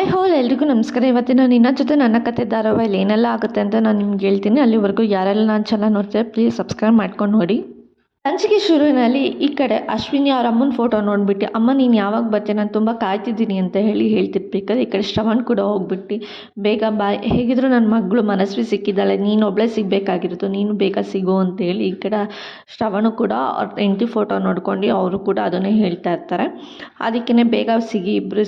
Hi ಹಾಲ್ ಎಲ್ರಿಗೂ ನಮಸ್ಕಾರ. ಇವತ್ತಿನ ನಿನ್ನ ಜೊತೆ ನನ್ನ ಕತೆ ಧಾರಾವಾಹಿಲಿ ಏನೆಲ್ಲ ಆಗುತ್ತೆ ಅಂತ ನಾನು ನಿಮ್ಗೆ ಹೇಳ್ತೀನಿ. ಅಲ್ಲಿವರೆಗೂ ಯಾರೆಲ್ಲ ನಾನು ಚಾನಲ್ ನೋಡ್ತಾರೆ ಪ್ಲೀಸ್ ಸಬ್ಸ್ಕ್ರೈಬ್ ಮಾಡ್ಕೊಂಡು ನೋಡಿ. ಸಂಚಿಕೆ ಶುರುವಿನಲ್ಲಿ ಈ ಕಡೆ ಅಶ್ವಿನಿ ಅವ್ರ ಅಮ್ಮನ ಫೋಟೋ ನೋಡ್ಬಿಟ್ಟು, ಅಮ್ಮ ನೀನು ಯಾವಾಗ ಬರ್ತೀಯ, ನಾನು ತುಂಬ ಕಾಯ್ತಿದ್ದೀನಿ ಅಂತ ಹೇಳ್ತಿರ್ಬೇಕಾದ್ರೆ ಈ ಕಡೆ ಶ್ರವಣ್ ಕೂಡ ಹೋಗ್ಬಿಟ್ಟು ಬೇಗ ಬಾಯ್, ಹೇಗಿದ್ರು ನನ್ನ ಮಗಳು ಮನಸ್ವಿ ಸಿಕ್ಕಿದ್ದಾಳೆ, ನೀನು ಒಬ್ಬಳೇ ಸಿಗಬೇಕಾಗಿರೋದು, ನೀನು ಬೇಗ ಸಿಗು ಅಂತೇಳಿ ಈ ಕಡೆ ಶ್ರವಣು ಕೂಡ ಅವ್ರ ಹೆಂಡತಿ ಫೋಟೋ ನೋಡ್ಕೊಂಡು ಅವರು ಕೂಡ ಅದನ್ನೇ ಹೇಳ್ತಾ ಇರ್ತಾರೆ. ಅದಕ್ಕೇ ಬೇಗ ಸಿಗಿ, ಇಬ್ಬರು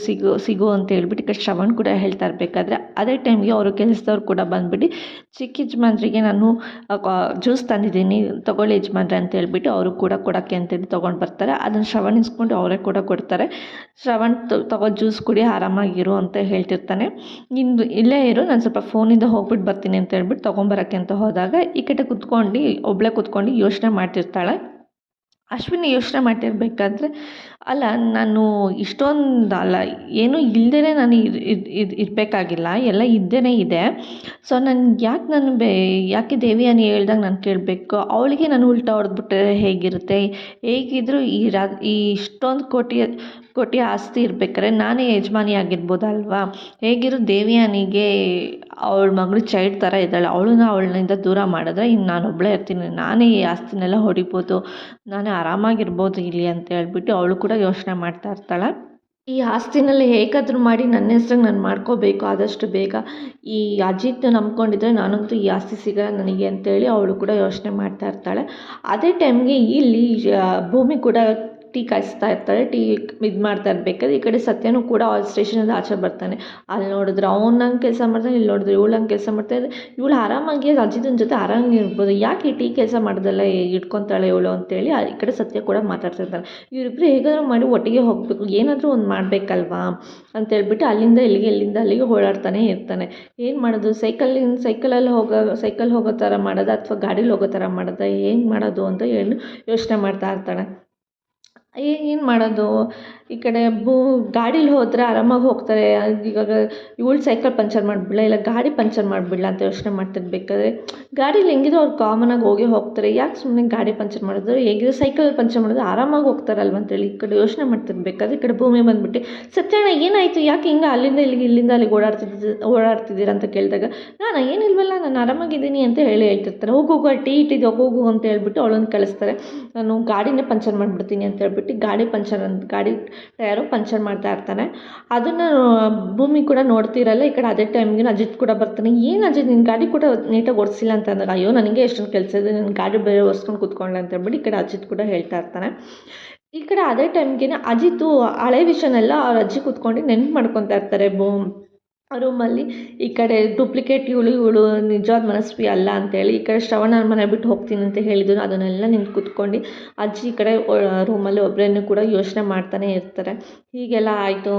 ಸಿಗು ಅಂತ ಹೇಳ್ಬಿಟ್ಟು ಈ ಕಡೆ ಶ್ರವಣ್ ಕೂಡ ಹೇಳ್ತಾ ಇರಬೇಕಾದ್ರೆ ಅದೇ ಟೈಮ್ಗೆ ಅವರು ಕೆಲಸದವ್ರು ಕೂಡ ಬಂದುಬಿಟ್ಟು ಚಿಕ್ಕ ಯಜಮಾನ್ರಿಗೆ ನಾನು ಜ್ಯೂಸ್ ತಂದಿದ್ದೀನಿ ತೊಗೊಳ್ಳಿ ಯಜಮಾನ್ರೆ ಅಂತ ಹೇಳ್ಬಿಟ್ಟು ಅವರು ಕೂಡ ಕೊಡೋಕ್ಕೆ ಅಂತೇಳಿ ತೊಗೊಂಡು ಬರ್ತಾರೆ. ಅದನ್ನು ಶ್ರವಣ್ ಇಸ್ಕೊಂಡು ಅವರೇ ಕೂಡ ಕೊಡ್ತಾರೆ. ಶ್ರವಣ್ ತಗೋ ಜ್ಯೂಸ್ ಕುಡಿ, ಆರಾಮಾಗಿರು ಅಂತ ಹೇಳ್ತಿರ್ತಾನೆ. ನಿಂದು ಇಲ್ಲೇ ಇರು, ನಾನು ಸ್ವಲ್ಪ ಫೋನಿಂದ ಹೋಗ್ಬಿಟ್ಟು ಬರ್ತೀನಿ ಅಂತ ಹೇಳ್ಬಿಟ್ಟು ತೊಗೊಂಬರೋಕ್ಕೆ ಅಂತ ಹೋದಾಗ ಈ ಕಡೆ ಒಬ್ಬಳೇ ಕುತ್ಕೊಂಡು ಯೋಚನೆ ಮಾಡ್ತಿರ್ತಾಳೆ. ಅಶ್ವಿನಿ ಯೋಚನೆ ಮಾಡ್ತಿರ್ಬೇಕಾದ್ರೆ, ಅಲ್ಲ ನಾನು ಇಷ್ಟೊಂದು ಅಲ್ಲ ಏನೂ ಇಲ್ಲದೇ ನಾನು ಇರಬೇಕಾಗಿಲ್ಲ, ಎಲ್ಲ ಇದ್ದೇ ಇದೆ. ಸೊ ನನ್ಗೆ ಯಾಕೆ ದೇವಿಯಾನಿ ಹೇಳ್ದಾಗ ನಾನು ಕೇಳಬೇಕು, ಅವಳಿಗೆ ನಾನು ಉಲ್ಟಾ ಹೊಡೆದ್ಬಿಟ್ರೆ ಹೇಗಿರುತ್ತೆ? ಹೇಗಿದ್ದರೂ ಈ ಇಷ್ಟೊಂದು ಕೋಟಿ ಆಸ್ತಿ ಇರ್ಬೇಕಾದ್ರೆ ನಾನೇ ಯಜಮಾನಿ ಆಗಿರ್ಬೋದಲ್ವಾ? ಹೇಗಿರೋ ದೇವಿಯಾನಿಗೆ ಅವಳ ಮಗಳು ಚೈಲ್ಡ್ ಥರ ಇದ್ದಾಳೆ, ಅವಳನ್ನಿಂದ ದೂರ ಮಾಡಿದ್ರೆ ಇನ್ನು ನಾನೊಬ್ಬಳೇ ಇರ್ತೀನಿ, ನಾನೇ ಈ ಆಸ್ತಿನೆಲ್ಲ ಹೊಡಿಬೋದು, ನಾನೇ ಆರಾಮಾಗಿರ್ಬೋದು ಇಲ್ಲಿ ಅಂತ ಹೇಳ್ಬಿಟ್ಟು ಅವಳು ಕೂಡ ಯೋಚನೆ ಮಾಡ್ತಾ ಇರ್ತಾಳೆ. ಈ ಆಸ್ತಿನಲ್ಲಿ ಹೇಗಾದರೂ ಮಾಡಿ ನನ್ನ ಹೆಸ್ರಿಗೆ ನಾನು ಮಾಡ್ಕೋಬೇಕು ಆದಷ್ಟು ಬೇಗ. ಈ ಅಜಿತ್ ನಂಬ್ಕೊಂಡಿದ್ರೆ ನಾನಂತೂ ಈ ಆಸ್ತಿ ಸಿಗಲ್ಲ ನನಗೆ ಅಂತೇಳಿ ಅವಳು ಕೂಡ ಯೋಚನೆ ಮಾಡ್ತಾ ಇರ್ತಾಳೆ. ಅದೇ ಟೈಮ್ಗೆ ಇಲ್ಲಿ ಭೂಮಿ ಕೂಡ ಟೀ ಕಾಯಿಸ್ತಾ ಇರ್ತಾಳೆ. ಟೀ ಇದು ಮಾಡ್ತಾ ಇರ್ಬೇಕಾದ್ರೆ ಈ ಕಡೆ ಸತ್ಯನೂ ಕೂಡ ಸ್ಟೇಷನಿಂದ ಆಚೆ ಬರ್ತಾನೆ. ಅಲ್ಲಿ ನೋಡಿದ್ರೆ ಅವ್ನಂಗೆ ಕೆಲಸ ಮಾಡ್ತಾನೆ, ಇಲ್ಲಿ ನೋಡಿದ್ರೆ ಇವಳಂಗೆ ಕೆಲಸ ಮಾಡ್ತಾಯಿದ್ರೆ, ಇವಳು ಆರಾಮಾಗಿ ಅಜಿತನ ಜೊತೆ ಆರಾಮಾಗಿ ಇರ್ಬೋದು, ಯಾಕೆ ಈ ಟೀ ಕೆಲಸ ಮಾಡೋದೆಲ್ಲ ಇಟ್ಕೊತಾಳೆ ಇವಳು ಅಂತೇಳಿ ಈ ಕಡೆ ಸತ್ಯ ಕೂಡ ಮಾತಾಡ್ತಾ ಇರ್ತಾನೆ. ಇವರಿಬ್ಬರು ಹೇಗಾದರೂ ಮಾಡಿ ಒಟ್ಟಿಗೆ ಹೋಗಬೇಕು, ಏನಾದರೂ ಒಂದು ಮಾಡಬೇಕಲ್ವಾ ಅಂತೇಳ್ಬಿಟ್ಟು ಅಲ್ಲಿಂದ ಅಲ್ಲಿಗೆ ಓಡಾಡ್ತಾನೆ ಇರ್ತಾನೆ. ಏನು ಮಾಡೋದು, ಸೈಕಲ್ ಹೋಗೋ ಥರ ಮಾಡೋದು ಅಥವಾ ಗಾಡೀಲಿ ಹೋಗೋ ಥರ ಮಾಡೋದು, ಏನು ಮಾಡೋದು ಅಂತ ಯೋಚನೆ ಮಾಡ್ತಾ ಇರ್ತಾಳೆ. ಏನು ಮಾಡೋದು, ಈ ಕಡೆ ಗಾಡೀಲಿ ಹೋದರೆ ಆರಾಮಾಗಿ ಹೋಗ್ತಾರೆ, ಇವಾಗ ಇವಳು ಸೈಕಲ್ ಪಂಚರ್ ಮಾಡಿಬಿಡ್ಲ ಇಲ್ಲ ಗಾಡಿ ಪಂಚರ್ ಮಾಡಿಬಿಡ್ಲ ಅಂತ ಯೋಚನೆ ಮಾಡ್ತಿರ್ಬೇಕಾದ್ರೆ, ಗಾಡೀಲಿ ಹೆಂಗಿದ್ರು ಅವ್ರು ಕಾಮನಾಗಿ ಹೋಗ್ತಾರೆ, ಯಾಕೆ ಸುಮ್ಮನೆ ಗಾಡಿ ಪಂಚರ್ ಮಾಡೋದು, ಹೇಗಿದ್ರು ಸೈಕಲ್ ಪಂಚರ್ ಮಾಡೋದು, ಆರಾಮಾಗಿ ಹೋಗ್ತಾರಲ್ವ ಅಂತೇಳಿ ಈ ಕಡೆ ಯೋಚನೆ ಮಾಡ್ತಿರ್ಬೇಕಾದ್ರೆ ಈ ಕಡೆ ಭೂಮಿ ಬಂದುಬಿಟ್ಟು, ಸತ್ಯಣ್ಣ ಏನಾಯಿತು, ಯಾಕೆ ಹಿಂಗೆ ಇಲ್ಲಿಂದ ಅಲ್ಲಿಗೆ ಓಡಾಡ್ತಿದ್ದೀರಾ ಅಂತ ಕೇಳಿದಾಗ, ಏನಿಲ್ವಲ್ಲ ನಾನು ಆರಾಮಾಗಿದ್ದೀನಿ ಅಂತ ಹೇಳ್ತಿರ್ತಾರೆ. ಹೋಗು ಟೀ ಇಟ್ಟಿದ್ದು ಹೋಗು ಅಂತ ಹೇಳ್ಬಿಟ್ಟು ಅವಳನ್ನು ಕಳಿಸ್ತಾರೆ. ನಾನು ಗಾಡಿನೇ ಪಂಚರ್ ಮಾಡಿಬಿಡ್ತೀನಿ ಅಂತ ಹೇಳ್ಬಿಟ್ಟು ಗಾಡಿ ಟಯರು ಪಂಚರ್ ಮಾಡ್ತಾ ಇರ್ತಾನೆ. ಅದನ್ನು ಭೂಮಿ ಕೂಡ ನೋಡ್ತಿರಲ್ಲ. ಈ ಕಡೆ ಅದೇ ಟೈಮ್ಗೆ ಅಜಿತ್ ಕೂಡ ಬರ್ತಾನೆ. ಏನು ಅಜಿತ್ ನಿನ್ನ ಗಾಡಿ ಕೂಡ ನೀಟಾಗಿ ಓಡಿಸಿಲ್ಲ ಅಂತ ಅಂದಾಗ, ಅಯ್ಯೋ ನನಗೆ ಎಷ್ಟೊಂದು ಕೆಲಸ ಇದೆ, ನನ್ನ ಗಾಡಿ ಬೇರೆ ಒರೆಸ್ಕೊಂಡು ಕೂತ್ಕೊಳ್ಳ ಅಂತ ಹೇಳ್ಬಿಟ್ಟು ಈ ಕಡೆ ಅಜಿತ್ ಕೂಡ ಹೇಳ್ತಾ ಇರ್ತಾನೆ. ಈ ಕಡೆ ಅದೇ ಟೈಮ್ಗೆ ಅಜಿತ್ತು ಹಳೆ ವಿಷಯನೆಲ್ಲ ಅವ್ರ ಅಜ್ಜಿ ಕೂತ್ಕೊಂಡು ನೆನ್ಪು ಮಾಡ್ಕೊತಾ ಇರ್ತಾರೆ ರೂಮಲ್ಲಿ. ಈ ಕಡೆ ಡೂಪ್ಲಿಕೇಟ್ ಇವಳು ನಿಜವಾದ ಮನಸ್ವಿ ಅಲ್ಲ ಅಂತೇಳಿ ಈ ಕಡೆ ಶ್ರವಣ ಮನೆ ಬಿಟ್ಟು ಹೋಗ್ತೀನಿ ಅಂತ ಹೇಳಿದ್ರು, ಅದನ್ನೆಲ್ಲ ನಿಂತು ಕೂತ್ಕೊಂಡು ಅಜ್ಜಿ ಈ ಕಡೆ ರೂಮಲ್ಲಿ ಒಬ್ಬರನ್ನು ಕೂಡ ಯೋಚನೆ ಮಾಡ್ತಾನೆ ಇರ್ತಾರೆ. ಹೀಗೆಲ್ಲ ಆಯಿತು,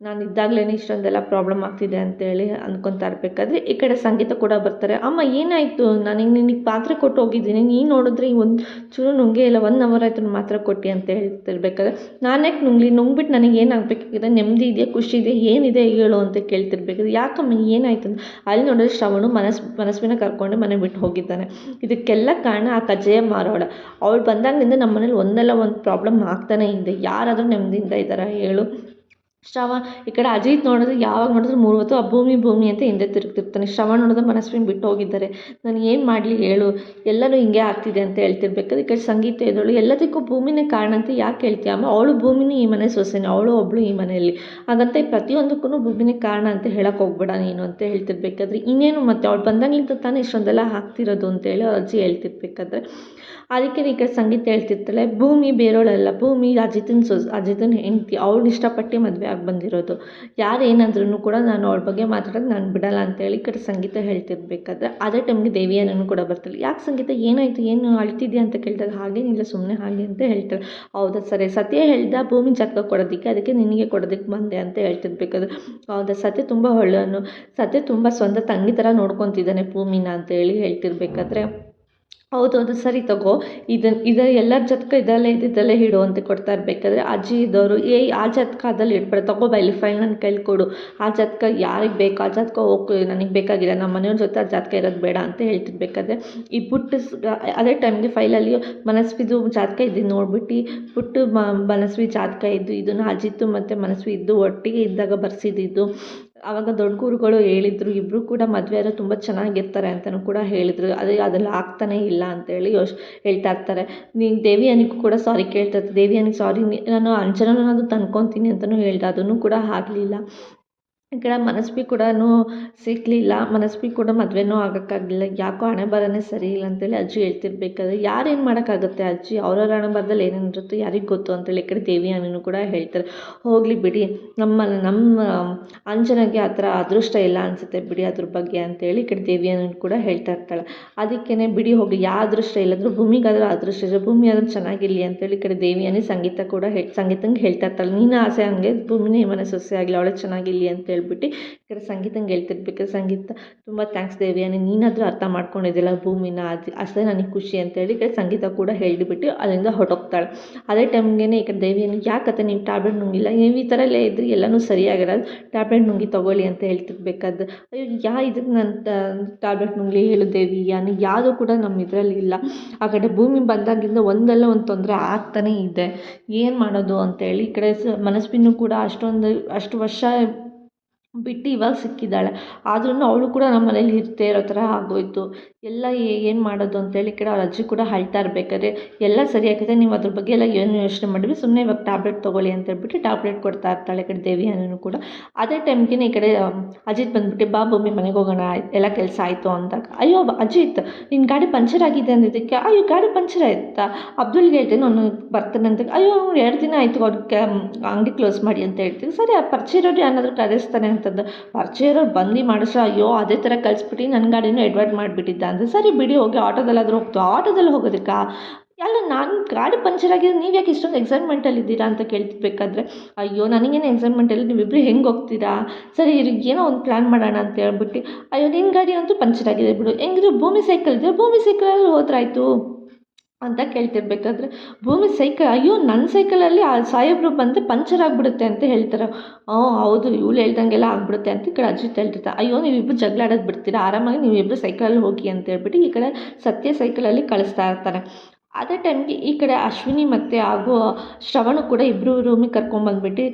ನಾನು ಇದ್ದಾಗಲೇ ಇಷ್ಟೊಂದೆಲ್ಲ ಪ್ರಾಬ್ಲಮ್ ಆಗ್ತಿದೆ ಅಂತೇಳಿ ಅಂದ್ಕೊತಾ ಇರಬೇಕಾದ್ರೆ ಈ ಕಡೆ ಸಂಗೀತ ಕೂಡ ಬರ್ತಾರೆ. ಅಮ್ಮ ಏನಾಯಿತು, ನಾನು ನಿನಗೆ ಪಾತ್ರೆ ಕೊಟ್ಟು ಹೋಗಿದ್ದೀನಿ, ನೀನು ನೋಡಿದ್ರೆ ಒಂದು ಚೂರು ನುಂಗೇ ಇಲ್ಲ, 1 ಅವರ್ ಆಯಿತು ಮಾತ್ರೆ ಕೊಟ್ಟು ಅಂತ ಹೇಳ್ತಿರ್ಬೇಕಾದ್ರೆ, ನಾನ್ಯಾಕೆ ನುಂಗ್ಬಿಟ್ಟು ನನಗೆ ಏನಾಗಬೇಕಾಗಿದೆ, ನೆಮ್ಮದಿ ಇದೆಯಾ, ಖುಷಿ ಇದೆಯಾ, ಏನಿದೆ ಹೇಳು ಅಂತ ಕೇಳ್ತಿರ್ಬೇಕಾದ್ರೆ, ಯಾಕಮ್ಮ ಏನಾಯ್ತು ಅಂತ ಅಲ್ಲಿ ನೋಡಿದ್ರೆ ಶ್ರವಣು ಮನಸ್ವಿನ ಕರ್ಕೊಂಡು ಮನೆ ಬಿಟ್ಟು ಹೋಗಿದ್ದಾನೆ. ಇದಕ್ಕೆಲ್ಲ ಕಾರಣ ಆ ಕಜ್ಜೆಯ ಮಾರೋಳ. ಅವಳು ಬಂದಾಗಿನಿಂದ ನಮ್ಮ ಮನೇಲಿ ಒಂದಲ್ಲ ಒಂದು ಪ್ರಾಬ್ಲಮ್ ಆಗ್ತಾನೆ ಇದೆ, ಯಾರಾದರೂ ನೆಮ್ಮದಿಯಿಂದ ಇದ್ದಾರಾ ಹೇಳು. ಈ ಕಡೆ ಅಜಿತ್ ನೋಡಿದ್ರೆ ಯಾವಾಗ ನೋಡಿದ್ರೆ 3 ಹೊತ್ತು ಆ ಭೂಮಿ ಅಂತ ಹಿಂದೆ ತಿರುಗ್ತಿರ್ತಾನೆ. ಶ್ರವಣ್ ನೋಡಿದ್ರೆ ಮನಸ್ವಿನ ಬಿಟ್ಟು ಹೋಗಿದ್ದಾರೆ, ನಾನು ಏನು ಮಾಡಲಿ ಹೇಳು, ಎಲ್ಲರೂ ಹಿಂಗೆ ಆಗ್ತಿದೆ ಅಂತ ಹೇಳ್ತಿರ್ಬೇಕಾದ್ರೆ ಈ ಕಡೆ ಸಂಗೀತ ಇದ್ದಳು, ಎಲ್ಲದಕ್ಕೂ ಭೂಮಿನೇ ಕಾರಣ ಅಂತ ಯಾಕೆ ಹೇಳ್ತೀಯ ಅಮ್ಮ, ಅವಳು ಭೂಮಿನೇ ಈ ಮನೆ ಸೊಸೆನೇ, ಅವಳು ಒಬ್ಬಳು ಈ ಮನೆಯಲ್ಲಿ, ಹಾಗಂತ ಪ್ರತಿಯೊಂದಕ್ಕೂ ಭೂಮಿನೇ ಕಾರಣ ಅಂತ ಹೇಳಕ್ಕೆ ಹೋಗ್ಬೇಡ ನೀನು ಅಂತ ಹೇಳ್ತಿರ್ಬೇಕಾದ್ರೆ, ಇನ್ನೇನು ಮತ್ತೆ ಅವಳು ಬಂದಾಗಲಿಂದ ತಾನೇ ಇಷ್ಟೊಂದೆಲ್ಲ ಆಗ್ತಿರೋದು ಅಂತೇಳಿ ಅಜ್ಜಿ ಹೇಳ್ತಿರ್ಬೇಕಾದ್ರೆ, ಅದಕ್ಕೆ ಈ ಕಡೆ ಸಂಗೀತ ಹೇಳ್ತಿರ್ತಾಳೆ, ಭೂಮಿ ಬೇರೋಳಲ್ಲ, ಭೂಮಿ ಅಜಿತನ ಹೆಂಡತಿ, ಅವಳು ಇಷ್ಟಪಟ್ಟು ಮದುವೆ ಆಗಿ ಬಂದಿರೋದು, ಯಾರು ಏನಂದ್ರೂ ಕೂಡ ನಾನು ಅವಳ ಬಗ್ಗೆ ಮಾತಾಡೋದು ನಾನು ಬಿಡಲ್ಲ ಅಂತೇಳಿ ಈ ಕಡೆ ಸಂಗೀತ ಹೇಳ್ತಿರ್ಬೇಕಾದ್ರೆ ಅದೇ ಟೈಮ್ಗೆ ದೇವಿಯನೂ ಕೂಡ ಬರ್ತಾಳೆ. ಯಾಕೆ ಸಂಗೀತ ಏನಾಯಿತು, ಏನು ಅಳ್ತಿದ್ಯಾ ಅಂತ ಕೇಳಿದಾಗ, ಹಾಗೇನಿಲ್ಲ ಸುಮ್ಮನೆ ಹಾಗೆ ಅಂತ ಹೇಳ್ತಾಳೆ. ಹೌದಾ ಸರಿ, ಸತ್ಯ ಹೇಳ್ದ ಭೂಮಿ ಜಾತಕ ಕೊಡೋದಕ್ಕೆ, ಅದಕ್ಕೆ ನಿನಗೆ ಕೊಡೋದಕ್ಕೆ ಬಂದೆ ಅಂತ ಹೇಳ್ತಿರ್ಬೇಕಾದ್ರೆ, ಹೌದಾ ಸತ್ಯ ತುಂಬ ಒಳ್ಳೆಯವನು, ಸತ್ಯ ತುಂಬ ಸ್ವಂತ ತಂಗಿ ಥರ ನೋಡ್ಕೊತಿದ್ದಾನೆ ಭೂಮಿನ ಅಂತೇಳಿ ಹೇಳ್ತಿರ್ಬೇಕಾದ್ರೆ ಹೌದೌದು, ಸರಿ ತಗೋ. ಎಲ್ಲರ ಜೊತೆಗೆ ಇದರಲ್ಲೇ ಇದ್ದಿದ್ದಲ್ಲೇ ಇಡು ಅಂತ ಕೊಡ್ತಾ ಇರಬೇಕಾದ್ರೆ ಅಜ್ಜಿ ಇದ್ದವರು, ಏಯ್ ಆ ಜಾತಕ ಅದ್ರಲ್ಲಿ ಇಡ್ಬೇಡ, ತಗೋ ಬಾ ಇಲ್ಲಿ ಫೈಲ್ ನನ್ನ ಕೈಲಿ ಕೊಡು, ಆ ಜಾತಕ ಯಾರಿಗೆ ಬೇಕು ಆ ಜಾತಕ ಹೋಗಿ ನನಗೆ ಬೇಕಾಗಿಲ್ಲ, ನಮ್ಮ ಮನೆಯವ್ರ ಜೊತೆ ಆ ಜಾತಕ ಇರೋದು ಬೇಡ ಅಂತ ಹೇಳ್ತಿರ್ಬೇಕಾದ್ರೆ ಈ ಪುಟ್ಟ ಅದೇ ಟೈಮ್ಗೆ ಫೈಲಲ್ಲಿ ಮನಸ್ವಿದು ಜಾತಕ ಇದ್ದಿದ್ದು ನೋಡ್ಬಿಟ್ಟು ಪುಟ್ಟು ಮನಸ್ವಿ ಜಾತಕ ಇದ್ದು ಇದನ್ನು ಅಜಿತ್ತು ಮತ್ತು ಮನಸ್ವಿ ಇದ್ದು ಒಟ್ಟಿಗೆ ಇದ್ದಾಗ ಬರ್ಸಿದ್ದು. ಆವಾಗ ದೊಡ್ಡ ಗುರುಗಳು ಹೇಳಿದರು, ಇಬ್ಬರು ಕೂಡ ಮದುವೆ ಆದರೆ ತುಂಬ ಚೆನ್ನಾಗಿರ್ತಾರೆ ಅಂತಲೂ ಕೂಡ ಹೇಳಿದರು. ಅದೇ ಅದೆಲ್ಲ ಆಗ್ತಾನೇ ಇಲ್ಲ ಅಂತೇಳಿ ಹೇಳ್ತಾ ಇರ್ತಾರೆ. ನೀನು ದೇವಿಯನಿಗೂ ಕೂಡ ಸಾರಿ ಕೇಳ್ತಾ ಇರ್ತಾರೆ, ದೇವಿಯನಿಗೆ ಸಾರಿ, ನಾನು ಅಂಜನನಾದ್ರು ತಂದ್ಕೊತೀನಿ ಅಂತಲೂ ಹೇಳ್ದೆ, ಅದನ್ನು ಕೂಡ ಆಗಲಿಲ್ಲ. ಈ ಕಡೆ ಮನಸ್ವಿ ಕೂಡ ಸಿಕ್ಕಲಿಲ್ಲ, ಮನಸ್ವಿ ಕೂಡ ಮದುವೆನೂ ಆಗೋಕ್ಕಾಗಲಿಲ್ಲ. ಯಾಕೋ ಹಣೆಬರಹನೇ ಸರಿ ಇಲ್ಲ ಅಂತೇಳಿ ಅಜ್ಜಿ ಹೇಳ್ತಿರ್ಬೇಕಾದ್ರೆ ಯಾರೇನು ಮಾಡೋಕ್ಕಾಗುತ್ತೆ ಅಜ್ಜಿ, ಅವ್ರವ್ರ ಹಣೆಬರಹದಲ್ಲಿ ಏನೇನು ಇರುತ್ತೋ ಯಾರಿಗೆ ಗೊತ್ತು ಅಂತೇಳಿ ಈ ಕಡೆ ದೇವಿಯಾನಿನೂ ಕೂಡ ಹೇಳ್ತಾರೆ. ಹೋಗಲಿ ಬಿಡಿ, ನಮ್ಮ ಅಂಜನಾಗೆ ಆ ಥರ ಅದೃಷ್ಟ ಇಲ್ಲ ಅನಿಸುತ್ತೆ ಬಿಡಿ ಅದ್ರ ಬಗ್ಗೆ ಅಂತೇಳಿ ಈ ಕಡೆ ದೇವಿಯಾನಿ ಕೂಡ ಹೇಳ್ತಾ ಇರ್ತಾಳೆ. ಅದಕ್ಕೇ ಬಿಡಿ ಹೋಗಿ, ಯಾವ ಅದೃಷ್ಟ ಇಲ್ಲದ್ರು ಭೂಮಿಗಾದ್ರೂ ಅದೃಷ್ಟ ಇದೆ, ಭೂಮಿ ಆದ್ರೂ ಚೆನ್ನಾಗಿರಲಿ ಅಂತೇಳಿ ಈ ಕಡೆ ದೇವಿಯಾನಿ ಸಂಗೀತ ಕೂಡ ಸಂಗೀತಂಗೆ ಹೇಳ್ತಾ ಇರ್ತಾಳೆ. ನೀನು ಆಸೆ ಹಂಗೆ ಭೂಮಿನೇ ಮನೆ ಸೊಸೆ ಆಗಲಿ, ಅವಳೇ ಚೆನ್ನಾಗಿರಲಿ ಅಂತ ಹೇಳ್ಬಿಟ್ಟು ಈ ಕಡೆ ಸಂಗೀತಂಗೆ ಹೇಳ್ತಿರ್ಬೇಕಾದ್ರೆ ಸಂಗೀತ, ತುಂಬ ಥ್ಯಾಂಕ್ಸ್ ದೇವಿಯಾನಿ, ನೀನಾದರೂ ಅರ್ಥ ಮಾಡ್ಕೊಂಡಿದ್ದಿಲ್ಲ ಭೂಮಿನ, ಅಷ್ಟೇ ನನಗೆ ಖುಷಿ ಅಂತೇಳಿ ಈ ಕಡೆ ಸಂಗೀತ ಕೂಡ ಹೇಳಿಬಿಟ್ಟು ಅಲ್ಲಿಂದ ಹೊರಟೋಗ್ತಾಳೆ. ಅದೇ ಟೈಮ್ಗೆ ಈ ಕಡೆ ದೇವಿಯಾನಿ, ಯಾಕತ್ತೆ ನೀವು ಟ್ಯಾಬ್ಲೆಟ್ ನುಂಗಿಲ್ಲ, ನೀವು ಈ ಥರ ಎಲ್ಲ ಇದ್ದರೆ ಎಲ್ಲನೂ ಸರಿಯಾಗಿರೋದು, ಟ್ಯಾಬ್ಲೆಟ್ ನುಂಗಿ ತೊಗೊಳ್ಳಿ ಅಂತ ಹೇಳ್ತಿರ್ಬೇಕಾದ್ರೆ, ಅಯ್ಯೋ ಇದಕ್ಕೆ ನಾನು ಟ್ಯಾಬ್ಲೆಟ್ ನುಂಗ್ಲಿ ಹೇಳು ದೇವಿಯಾನಿ, ಯಾವುದೂ ಕೂಡ ನಮ್ಮ ಇದರಲ್ಲಿ ಇಲ್ಲ, ಆ ಕಡೆ ಭೂಮಿ ಬಂದಾಗಿಂದ ಒಂದಲ್ಲ ಒಂದು ತೊಂದರೆ ಆಗ್ತಾನೇ ಇದೆ, ಏನು ಮಾಡೋದು ಅಂತೇಳಿ ಈ ಕಡೆ ಮನಸ್ವಿನೂ ಕೂಡ ಅಷ್ಟು ವರ್ಷ ಬಿಟ್ಟು ಇವಾಗ ಸಿಕ್ಕಿದ್ದಾಳೆ, ಆದ್ರೂ ಅವಳು ಕೂಡ ನಮ್ಮ ಮನೇಲಿ ಇರ್ತೇ ಇರೋ ಥರ ಆಗೋಯಿತು, ಎಲ್ಲ ಏನು ಮಾಡೋದು ಅಂತೇಳಿ ಈ ಕಡೆ ಅವ್ರ ಅಜ್ಜಿ ಕೂಡ ಅಳ್ತಾ ಇರಬೇಕಾದ್ರೆ, ಎಲ್ಲ ಸರಿ ಆಗುತ್ತೆ, ನೀವು ಅದ್ರ ಬಗ್ಗೆ ಎಲ್ಲ ಏನು ಯೋಚನೆ ಮಾಡಿದ್ವಿ, ಸುಮ್ಮನೆ ಇವಾಗ ಟ್ಯಾಬ್ಲೆಟ್ ತೊಗೊಳ್ಳಿ ಅಂತ ಹೇಳ್ಬಿಟ್ಟು ಟ್ಯಾಬ್ಲೆಟ್ ಕೊಡ್ತಾ ಇರ್ತಾಳೆ ಈ ಕಡೆ ದೇವಿಯಾನಿನೂ ಕೂಡ. ಅದೇ ಟೈಮ್ಗೆ ಈ ಕಡೆ ಅಜಿತ್ ಬಂದುಬಿಟ್ಟು, ಬಾ ಭೂಮಿ ಮನೆಗೆ ಹೋಗೋಣ, ಎಲ್ಲ ಕೆಲಸ ಆಯಿತು ಅಂದಾಗ, ಅಯ್ಯೋ ಅಜಿತ್ ನಿನ್ನ ಗಾಡಿ ಪಂಚರ್ ಆಗಿದೆ ಅಂದಿದ್ದಕ್ಕೆ, ಅಯ್ಯೋ ಗಾಡಿ ಪಂಚರ್ ಆಯ್ತಾ, ಅಬ್ದುಲ್ಗೆ ಹೇಳ್ತೀನಿ ನಾನು ಬರ್ತಾನೆ ಅಂತ, ಅಯ್ಯೋ 2 ದಿನ ಆಯಿತು ಅವ್ರಿಗೆ ಅಂಗಡಿ ಕ್ಲೋಸ್ ಮಾಡಿ ಅಂತ ಹೇಳ್ತೀನಿ, ಸರಿ ಆ ಪರಿಚಯ ಇರೋರು ಏನಾದರೂ ಕರೆಸ್ತಾನೆ ಅಂತಂದು, ಪರಿಚಯ ಇರೋರು ಬಂದು ಮಾಡಿಸ್ರೆ, ಅಯ್ಯೋ ಅದೇ ಥರ ಕಳಿಸ್ಬಿಟ್ಟು ನನ್ನ ಗಾಡಿನೂ ಎಡ್ವರ್ಟ್ ಮಾಡಿಬಿಟ್ಟಿದ್ದ ಅಂದರೆ, ಸರಿ ಬಿಡಿ ಹೋಗಿ ಆಟೋದಲ್ಲಾದರೂ ಆಟೋದಲ್ಲಿ ಹೋಗೋದಕ್ಕಾ, ಅಲ್ಲ ನಾನು ಗಾಡಿ ಪಂಚರ್ ಆಗಿದೆ, ನೀವು ಯಾಕೆ ಇಷ್ಟೊಂದು ಎಕ್ಸೈಟ್ಮೆಂಟಲ್ಲಿ ಇದ್ದೀರಾ ಅಂತ ಕೇಳ್ತಿರ್ಬೇಕಾದ್ರೆ, ಅಯ್ಯೋ ನನಗೇನು ಎಕ್ಸೈಟ್ಮೆಂಟಲ್ಲಿ, ನೀವಿಬ್ಬರು ಹೆಂಗೆ ಹೋಗ್ತೀರಾ, ಸರಿ ಏನೋ ಒಂದು ಪ್ಲ್ಯಾನ್ ಮಾಡೋಣ ಅಂತ ಹೇಳ್ಬಿಟ್ಟು, ಅಯ್ಯೋ ನಿನ್ನ ಗಾಡಿ ಅಂತೂ ಪಂಚರ್ ಆಗಿದೆ ಬಿಡು, ಹೆಂಗಿದ್ರು ಭೂಮಿ ಸೈಕಲ್ ಇದೆ, ಭೂಮಿ ಸೈಕಲಲ್ಲಿ ಹೋದ್ರಾಯ್ತು ಅಂತ ಕೇಳ್ತಿರ್ಬೇಕಾದ್ರೆ, ಭೂಮಿ ಸೈಕಲ್, ಅಯ್ಯೋ ನನ್ನ ಸೈಕಲಲ್ಲಿ ಆ ಸಾಹೇಬ್ರು ಬಂದರೆ ಪಂಚರ್ ಆಗಿಬಿಡುತ್ತೆ ಅಂತ ಹೇಳ್ತಾರೆ. ಹೌದು ಇವಳು ಹೇಳ್ದಂಗೆಲ್ಲ ಆಗಿಬಿಡುತ್ತೆ ಅಂತ ಈ ಕಡೆ ಅಜಿತ್ ಹೇಳ್ತಿರ್ತಾರೆ. ಅಯ್ಯೋ ನೀವಿಬ್ಬರು ಜಗಳ ಆಡೋದು ಬಿಡ್ತೀರಾ, ಆರಾಮಾಗಿ ನೀವಿಬ್ಬರು ಸೈಕಲಲ್ಲಿ ಹೋಗಿ ಅಂತ ಹೇಳ್ಬಿಟ್ಟು ಈ ಕಡೆ ಸತ್ಯ ಸೈಕಲಲ್ಲಿ ಕಳಿಸ್ತಾ ಇರ್ತಾರೆ. ಅದೇ ಟೈಮ್ಗೆ ಈ ಕಡೆ ಅಶ್ವಿನಿ ಮತ್ತು ಹಾಗೂ ಶ್ರವಣು ಕೂಡ ಇಬ್ಬರು ರೂಮಿಗೆ ಕರ್ಕೊಂಬಂದ್ಬಿಟ್ಟು ಈ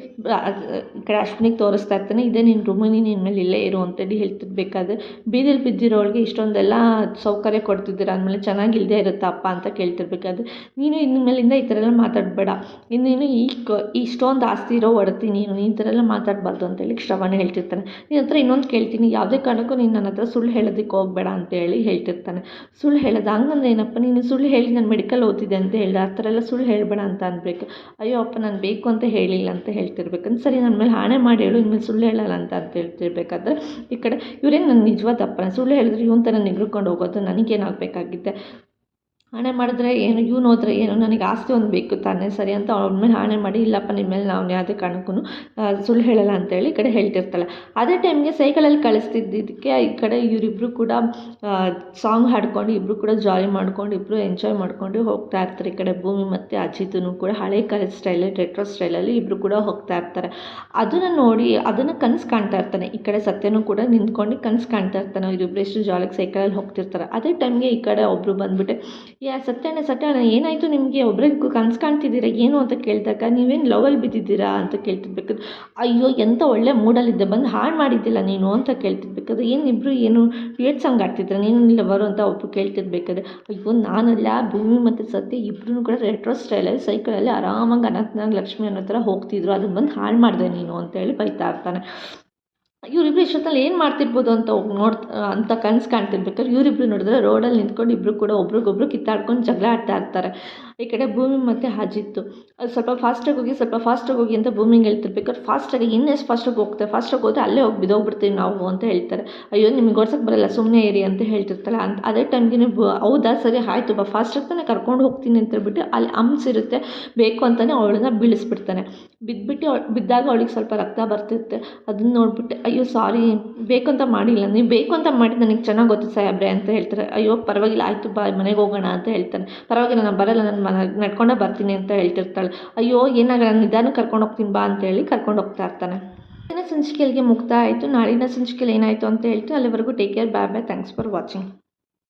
ಕಡೆ ಅಶ್ವಿನಿಗೆ ತೋರಿಸ್ತಾ ಇರ್ತಾನೆ, ಇದೇ ನಿನ್ನ ರೂಮು, ನೀನು ಇನ್ಮೇಲೆ ಇಲ್ಲೇ ಇರು ಅಂತೇಳಿ ಹೇಳ್ತಿರ್ಬೇಕಾದ್ರೆ, ಬೀದಿಲಿ ಬಿದ್ದಿರೋಳಿಗೆ ಇಷ್ಟೊಂದೆಲ್ಲ ಸೌಕರ್ಯ ಕೊಡ್ತಿದ್ದೀರ ಅಂದಮೇಲೆ ಚೆನ್ನಾಗಿಲ್ಲದೆ ಇರುತ್ತಾ ಅಪ್ಪ ಅಂತ ಕೇಳ್ತಿರ್ಬೇಕಾದ್ರೆ, ನೀನು ಇನ್ಮೇಲಿಂದ ಈ ಥರ ಎಲ್ಲ ಮಾತಾಡಬೇಡ, ಇನ್ನೇನು ಇಷ್ಟೊಂದು ಆಸ್ತಿ ಇರೋ ಒಡತಿ ನೀನು ಈ ಥರ ಎಲ್ಲ ಮಾತಾಡಬಾರ್ದು ಅಂತೇಳಿ ಶ್ರವಣ ಹೇಳ್ತಿರ್ತಾನೆ. ನಿನ್ನ ಹತ್ರ ಇನ್ನೊಂದು ಕೇಳ್ತೀನಿ, ಯಾವುದೇ ಕಾರಣಕ್ಕೂ ನೀನು ನನ್ನ ಹತ್ರ ಸುಳ್ಳು ಹೇಳೋದಕ್ಕೆ ಹೋಗಬೇಡ ಅಂತೇಳಿ ಹೇಳ್ತಿರ್ತಾನೆ. ಸುಳ್ಳು ಹೇಳೋದು ಹಂಗಂದ್ರೆ ಏನಪ್ಪ, ನೀನು ಸುಳ್ಳು ಹೇಳಿ ನಾನು ಮೆಡಿಕಲ್ ಓದಿದೆ ಅಂತ ಹೇಳಿದೆ, ಆ ಥರ ಎಲ್ಲ ಸುಳ್ಳು ಹೇಳಬೇಡ ಅಂತ ಅನ್ಬೇಕು. ಅಯ್ಯೋ ಅಪ್ಪ ನಾನು ಬೇಕು ಅಂತ ಹೇಳಿಲ್ಲ ಅಂತ ಹೇಳ್ತಿರ್ಬೇಕಂತ, ಸರಿ ನನ್ನ ಮೇಲೆ ಆಣೆ ಮಾಡಿ ಹೇಳು ಇನ್ಮೇಲೆ ಸುಳ್ಳು ಹೇಳಲ್ಲ ಅಂತ ಹೇಳ್ತಿರ್ಬೇಕಾದ್ರೆ, ಈ ಕಡೆ ಇವರೇನು ನನ್ನ ನಿಜವಾದ ಅಪ್ಪನ, ಸುಳ್ಳು ಹೇಳಿದ್ರೆ ಇವನ್ ಥರ ನಿಗ್ರಕೊಂಡು ಹೋಗೋದು, ನನಗೇನಾಗಬೇಕಾಗಿದ್ದೆ, ಹಣೆ ಮಾಡಿದ್ರೆ ಏನು, ಇವ್ನು ಹೋದ್ರೆ ಏನು, ನನಗೆ ಆಸ್ತಿ ಒಂದು ಬೇಕು ತಾನೇ, ಸರಿ ಅಂತ ಅವ್ರ ಮೇಲೆ ಹಣೆ ಮಾಡಿ, ಇಲ್ಲಪ್ಪ ನಿಮ್ಮ ಮೇಲೆ ನಾವು ಯಾವುದೇ ಕಾರಣಕ್ಕೂ ಸುಳ್ಳು ಹೇಳಲ್ಲ ಅಂತೇಳಿ ಈ ಕಡೆ ಹೇಳ್ತಿರ್ತಾಳೆ. ಅದೇ ಟೈಮ್ಗೆ ಸೈಕಲಲ್ಲಿ ಕಳಿಸ್ತಿದ್ದಕ್ಕೆ ಈ ಕಡೆ ಇವರಿಬ್ಬರು ಕೂಡ ಸಾಂಗ್ ಹಾಡ್ಕೊಂಡು ಇಬ್ಬರು ಕೂಡ ಜಾಲಿ ಮಾಡ್ಕೊಂಡು ಇಬ್ಬರು ಎಂಜಾಯ್ ಮಾಡ್ಕೊಂಡು ಹೋಗ್ತಾ ಇರ್ತಾರೆ. ಈ ಕಡೆ ಭೂಮಿ ಮತ್ತು ಅಜಿತನು ಕೂಡ ಹಳೆ ಕಾಲದ ಸ್ಟೈಲಲ್ಲಿ ರೆಟ್ರೋ ಸ್ಟೈಲಲ್ಲಿ ಇಬ್ಬರು ಕೂಡ ಹೋಗ್ತಾ ಇರ್ತಾರೆ. ಅದನ್ನು ನೋಡಿ ಅದನ್ನು ಕನಸು ಕಾಣ್ತಾ ಇರ್ತಾನೆ. ಈ ಕಡೆ ಸತ್ಯನೂ ಕೂಡ ನಿಂತ್ಕೊಂಡು ಕನಸು ಕಾಣ್ತಾ ಇರ್ತಾನೆ, ಇವರಿಬ್ಬರು ಎಷ್ಟು ಜಾಲಿಗೆ ಸೈಕಲಲ್ಲಿ ಹೋಗ್ತಿರ್ತಾರೆ. ಅದೇ ಟೈಮ್ಗೆ ಈ ಕಡೆ ಒಬ್ಬರು ಬಂದುಬಿಟ್ಟು, ಸತ್ಯಣ್ಣ ಏನಾಯಿತು ನಿಮಗೆ, ಒಬ್ಬರಿಗೆ ಕನಸು ಕಾಣ್ತಿದ್ದೀರಾ ಏನು ಅಂತ ಕೇಳಿದಾಗ, ನೀವೇನು ಲವಲ್ಲಿ ಬಿದ್ದಿದ್ದೀರಾ ಅಂತ ಕೇಳ್ತಿರ್ಬೇಕಾದ್ರೆ, ಅಯ್ಯೋ ಎಂಥ ಒಳ್ಳೆ ಮೂಡಲ್ಲಿದ್ದೆ, ಬಂದು ಹಾಳು ಮಾಡಿದ್ದಿಲ್ಲ ನೀನು ಅಂತ ಕೇಳ್ತಿರ್ಬೇಕಾದ್ರೆ, ಏನಿಬ್ಬರು ಏನು ಡ್ಯೂಯೆಟ್ ಸಾಂಗ್ ಆಡ್ತಿದ್ರ, ನೀನು ಲವರು ಅಂತ ಒಬ್ಬರು ಕೇಳ್ತಿರ್ಬೇಕಾದ್ರೆ, ಅಯ್ಯೋ ನಾನಲ್ಲ ಭೂಮಿ ಮತ್ತು ಸತ್ಯ ಇಬ್ಬರೂ ಕೂಡ ರೆಟ್ರೋ ಸ್ಟೈಲಲ್ಲಿ ಸೈಕಲಲ್ಲಿ ಆರಾಮಾಗಿ ಅನಂತನಾಗ್ ಲಕ್ಷ್ಮಿ ಅನ್ನೋ ಥರ ಹೋಗ್ತಿದ್ರು, ಅದನ್ನು ಬಂದು ಹಾಳು ಮಾಡಿದೆ ನೀನು ಅಂತೇಳಿ ಬೈತಾ ಇರ್ತಾನೆ. ಇವರಿಬ್ರು ಇಷ್ಟೊತ್ತಲ್ಲಿ ಏನು ಮಾಡ್ತಿರ್ಬೋದು ಅಂತ ಅಂತ ಕನಸು ಕಾಣ್ತಿರ್ಬೇಕಾದ್ರೆ, ಇವರಿಬ್ರು ನೋಡಿದ್ರೆ ರೋಡಲ್ಲಿ ನಿಂತ್ಕೊಂಡು ಇಬ್ಬರು ಕೂಡ ಒಬ್ರಿಗೊಬ್ರು ಕಿತ್ತಾಡ್ಕೊಂಡು ಜಗಳ ಆಡ್ತಾ ಇರ್ತಾರೆ. ಈ ಕಡೆ ಭೂಮಿ ಮತ್ತು ಅಜಿತ್ತು ಅದು ಸ್ವಲ್ಪ ಫಾಸ್ಟಾಗಿ ಹೋಗಿ ಅಂತ ಭೂಮಿಗೆ ಹೇಳ್ತಿರ್ಬೇಕಾದ್ರೆ ಫಾಸ್ಟಾಗಿ ಇನ್ನೆಷ್ಟು ಫಾಸ್ಟಾಗಿ ಹೋದರೆ ಅಲ್ಲೇ ಹೋಗಿ ಬಿದ್ದೋಗ್ಬಿಡ್ತೀವಿ ನಾವು ಅಂತ ಹೇಳ್ತಾರೆ. ಅಯ್ಯೋ ನಿಮ್ಗೆ ಓಡ್ಸೋಕ್ಕೆ ಬರಲ್ಲ ಸುಮ್ಮನೆ ಇರಿ ಅಂತ ಹೇಳ್ತಿರ್ತಾಳೆ. ಅದೇ ಟೈಮ್ಗೆ ಹೌದಾ ಸರಿ ಆಯಿತು ಬಾ ಫಾಸ್ಟಾಗಿ ತಾನೇ ಕರ್ಕೊಂಡು ಹೋಗ್ತೀನಿ ಅಂತ ಹೇಳ್ಬಿಟ್ಟು ಅಲ್ಲಿ ಹಂಪ್ಸ್ ಇರುತ್ತೆ, ಬೇಕು ಅಂತಲೇ ಅವಳನ್ನ ಬೀಳಿಸ್ಬಿಡ್ತಾನೆ. ಬಿದ್ದಾಗ ಅವಳಿಗೆ ಸ್ವಲ್ಪ ರಕ್ತ ಬರ್ತಿರುತ್ತೆ. ಅದನ್ನ ನೋಡ್ಬಿಟ್ಟು ಅಯ್ಯೋ ಸಾರಿ ಬೇಕು ಅಂತ ಮಾಡಿಲ್ಲ, ನೀವು ಬೇಕು ಅಂತ ಮಾಡಿದ್ದು ನನಗೆ ಚೆನ್ನಾಗಿ ಗೊತ್ತು ಸಾಹೇಬ್ರೆ ಅಂತ ಹೇಳ್ತಾರೆ. ಅಯ್ಯೋ ಪರವಾಗಿಲ್ಲ ಆಯಿತು ಬಾ ಮನೆಗೆ ಹೋಗೋಣ ಅಂತ ಹೇಳ್ತಾನೆ. ಪರವಾಗಿಲ್ಲ ನಾನು ಬರಲ್ಲ, ನಾನು ನಡ್ಕೊಂಡೇ ಬರ್ತೀನಿ ಅಂತ ಹೇಳ್ತಿರ್ತಾಳೆ. ಅಯ್ಯೋ ಏನಾಗಲ್ಲ ನಿಧಾನಕ್ಕೆ ಕರ್ಕೊಂಡು ಹೋಗ್ತೀನಿ ಬಾ ಅಂತೇಳಿ ಕರ್ಕೊಂಡು ಹೋಗ್ತಾ ಇರ್ತಾನೆ. ಸಂಚಿಕೆಯಲ್ಲಿಗೆ ಮುಕ್ತಾಯ ಆಯಿತು. ನಾಳಿನ ಸಂಚಿಕೆಯಲ್ಲಿ ಏನಾಯಿತು ಅಂತ ಹೇಳ್ತೀನಿ. ಅಲ್ಲಿವರೆಗೂ take care, bye bye, thanks for watching.